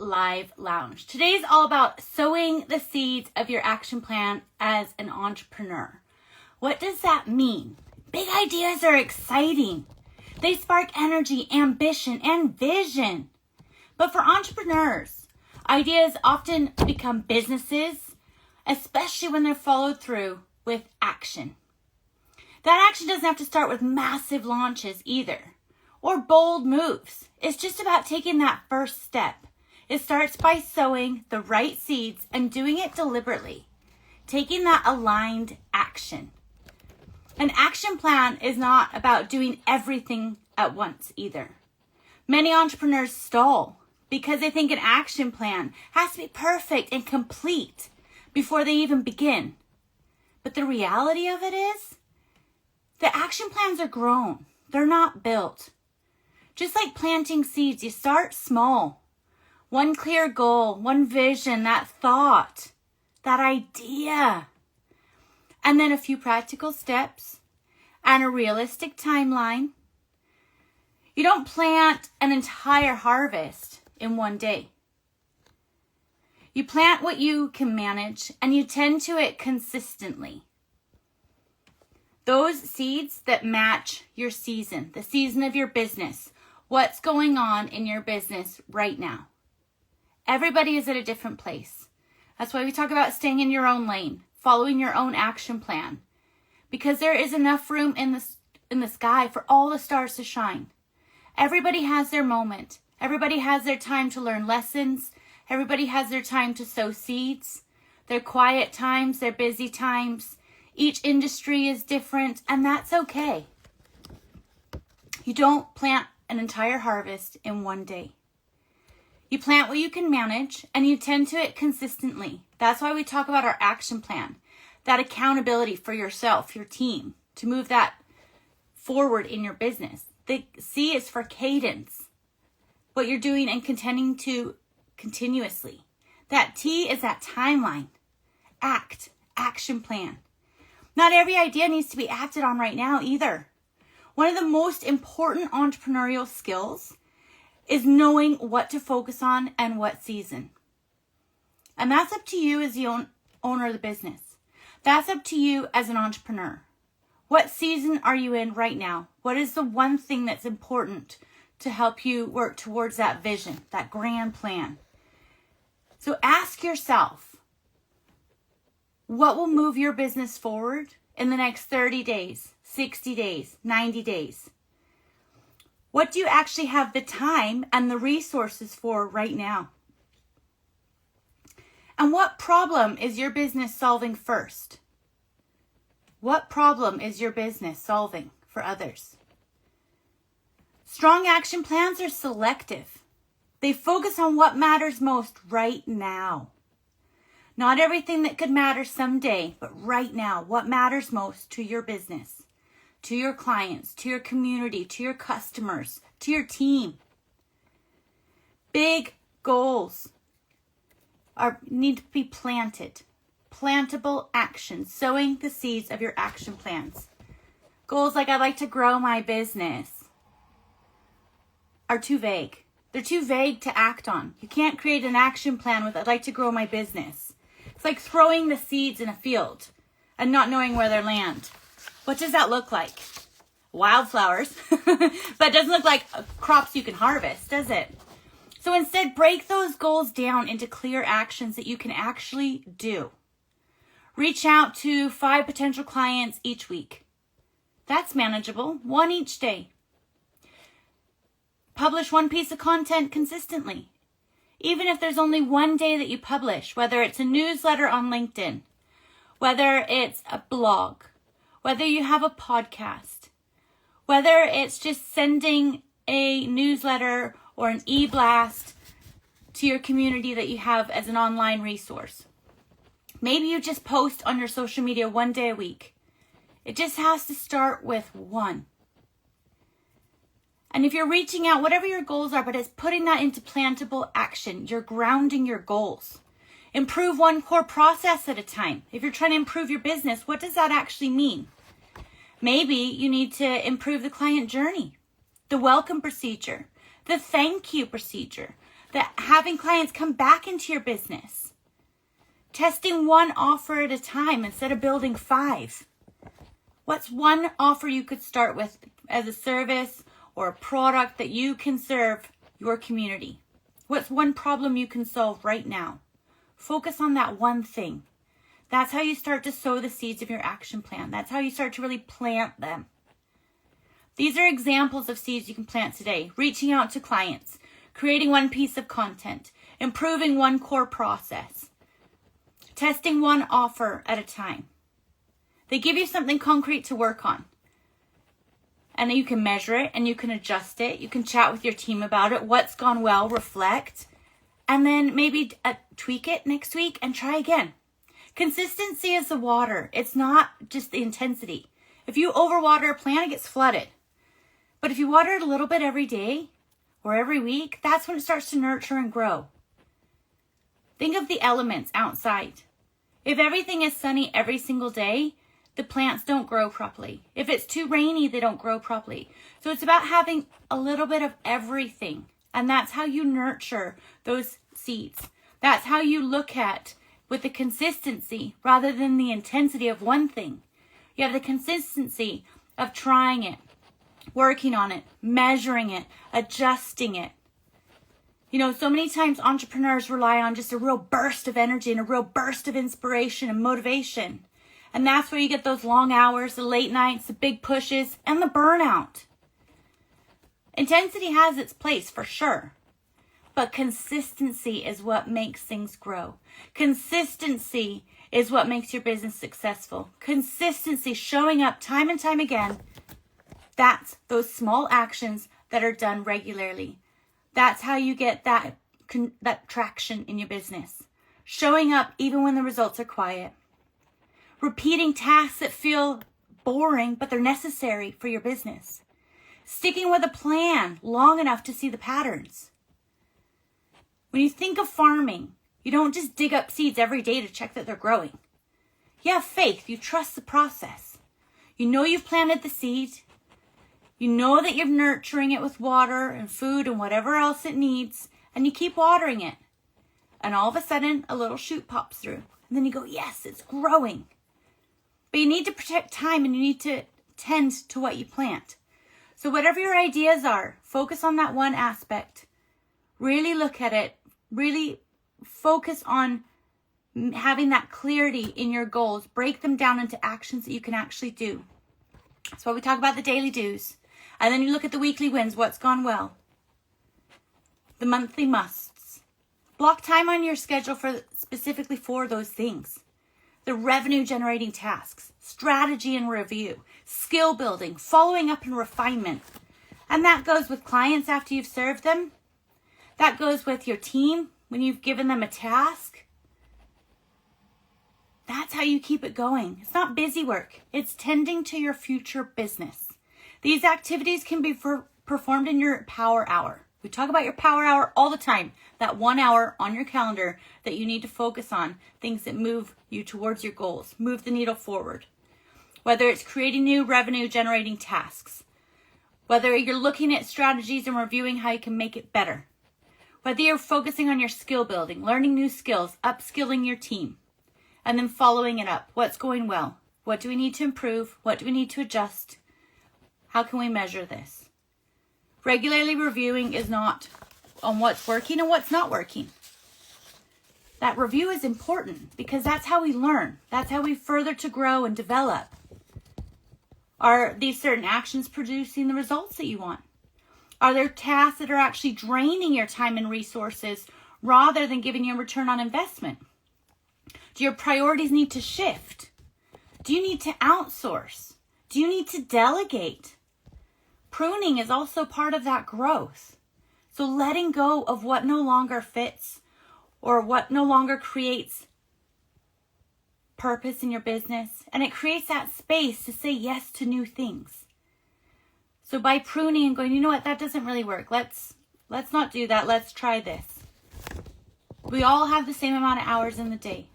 Live Lounge. Today's all about sowing the seeds of your action plan as an entrepreneur. What does that mean? Big ideas are exciting. They spark energy, ambition, and vision. But for entrepreneurs, ideas often become businesses, especially when they're followed through with action. That action doesn't have to start with massive launches either, or bold moves. It's just about taking that first step. It starts by sowing the right seeds and doing it deliberately, taking that aligned action. An action plan is not about doing everything at once either. Many entrepreneurs stall because they think an action plan has to be perfect and complete before they even begin. But the reality of it is, the action plans are grown. They're not built. Just like planting seeds, you start small. One clear goal, one vision, that thought, that idea. And then a few practical steps and a realistic timeline. You don't plant an entire harvest in one day. You plant what you can manage and you tend to it consistently. Those seeds that match your season, the season of your business, what's going on in your business right now. Everybody is at a different place. That's why we talk about staying in your own lane, following your own action plan, because there is enough room in the sky for all the stars to shine. Everybody has their moment. Everybody has their time to learn lessons. Everybody has their time to sow seeds, their quiet times, their busy times. Each industry is different, and that's okay. You don't plant an entire harvest in one day. You plant what you can manage, and you tend to it consistently. That's why we talk about our action plan, that accountability for yourself, your team, to move that forward in your business. The C is for cadence, what you're doing and contending to continuously. That T is that timeline, action plan. Not every idea needs to be acted on right now either. One of the most important entrepreneurial skills is knowing what to focus on and what season. And that's up to you as the owner of the business. That's up to you as an entrepreneur. What season are you in right now? What is the one thing that's important to help you work towards that vision, that grand plan? So ask yourself, what will move your business forward in the next 30 days, 60 days, 90 days? What do you actually have the time and the resources for right now? And what problem is your business solving first? What problem is your business solving for others? Strong action plans are selective. They focus on what matters most right now. Not everything that could matter someday, but right now, what matters most to your business, to your clients, to your community, to your customers, to your team. Big goals need to be planted. Plantable action, sowing the seeds of your action plans. Goals like I'd like to grow my business are too vague. They're too vague to act on. You can't create an action plan with I'd like to grow my business. It's like throwing the seeds in a field and not knowing where they land. What does that look like? Wildflowers. But it doesn't look like crops you can harvest, does it? So instead, break those goals down into clear actions that you can actually do. Reach out to 5 potential clients each week. That's manageable. 1 each day. Publish 1 piece of content consistently. Even if there's only 1 day that you publish, whether it's a newsletter on LinkedIn, whether it's a blog, whether you have a podcast, whether it's just sending a newsletter or an e-blast to your community that you have as an online resource. Maybe you just post on your social media 1 day a week. It just has to start with 1. And if you're reaching out, whatever your goals are, but it's putting that into plantable action, you're grounding your goals. Improve 1 core process at a time. If you're trying to improve your business, what does that actually mean? Maybe you need to improve the client journey, the welcome procedure, the thank you procedure, having clients come back into your business. Testing one offer at a time instead of building 5. What's one offer you could start with as a service or a product that you can serve your community? What's one problem you can solve right now? Focus on that one thing. That's how you start to sow the seeds of your action plan. That's how you start to really plant them. These are examples of seeds you can plant today. Reaching out to clients, creating one piece of content, improving one core process, testing one offer at a time. They give you something concrete to work on. And you can measure it and you can adjust it. You can chat with your team about it. What's gone well, reflect. And then maybe tweak it next week and try again. Consistency is the water. It's not just the intensity. If you overwater a plant, it gets flooded. But if you water it a little bit every day or every week, that's when it starts to nurture and grow. Think of the elements outside. If everything is sunny every single day, the plants don't grow properly. If it's too rainy, they don't grow properly. So it's about having a little bit of everything. And that's how you nurture those seeds. That's how you look at with the consistency rather than the intensity of one thing. You have the consistency of trying it, working on it, measuring it, adjusting it. You know, so many times entrepreneurs rely on just a real burst of energy and a real burst of inspiration and motivation. And that's where you get those long hours, the late nights, the big pushes, and the burnout. Intensity has its place for sure. But consistency is what makes things grow. Consistency is what makes your business successful. Consistency, showing up time and time again. That's those small actions that are done regularly. That's how you get that traction in your business. Showing up even when the results are quiet. Repeating tasks that feel boring, but they're necessary for your business. Sticking with a plan long enough to see the patterns. When you think of farming, you don't just dig up seeds every day to check that they're growing. You have faith. You trust the process. You know you've planted the seed. You know that you're nurturing it with water and food and whatever else it needs, and you keep watering it. And all of a sudden, a little shoot pops through. And then you go, yes, it's growing. But you need to protect time and you need to tend to what you plant. So whatever your ideas are, focus on that one aspect. Really look at it. Really focus on having that clarity in your goals. Break them down into actions that you can actually do. That's why we talk about the daily do's. And then you look at the weekly wins, what's gone well. The monthly musts. Block time on your schedule specifically for those things. The revenue generating tasks, strategy and review, skill building, following up and refinement. And that goes with clients after you've served them. That goes with your team when you've given them a task. That's how you keep it going. It's not busy work. It's tending to your future business. These activities can be performed in your power hour. We talk about your power hour all the time. That 1 hour on your calendar that you need to focus on. Things that move you towards your goals. Move the needle forward. Whether it's creating new revenue generating tasks. Whether you're looking at strategies and reviewing how you can make it better. Whether you're focusing on your skill building, learning new skills, upskilling your team. And then following it up. What's going well? What do we need to improve? What do we need to adjust? How can we measure this? Regularly reviewing is not on what's working and what's not working. That review is important because that's how we learn. That's how we further to grow and develop. Are these certain actions producing the results that you want? Are there tasks that are actually draining your time and resources rather than giving you a return on investment? Do your priorities need to shift? Do you need to outsource? Do you need to delegate? Pruning is also part of that growth. So letting go of what no longer fits or what no longer creates purpose in your business. And it creates that space to say yes to new things. So by pruning and going, you know what, that doesn't really work. Let's not do that. Let's try this. We all have the same amount of hours in the day.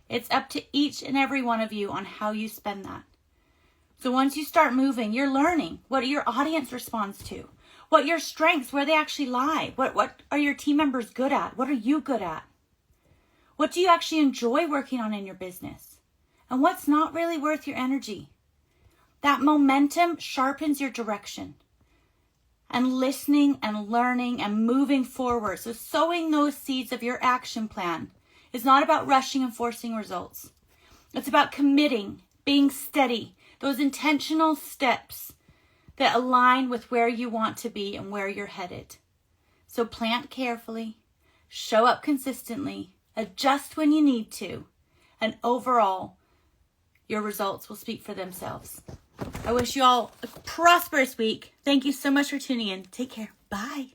It's up to each and every one of you on how you spend that. So once you start moving, you're learning what your audience responds to. what your strengths, where they actually lie. What are your team members good at? What are you good at? What do you actually enjoy working on in your business? And what's not really worth your energy? That momentum sharpens your direction. And listening and learning and moving forward. So sowing those seeds of your action plan is not about rushing and forcing results. It's about committing, being steady, those intentional steps that align with where you want to be and where you're headed. So plant carefully, show up consistently, adjust when you need to, and overall, your results will speak for themselves. I wish you all a prosperous week. Thank you so much for tuning in. Take care. Bye.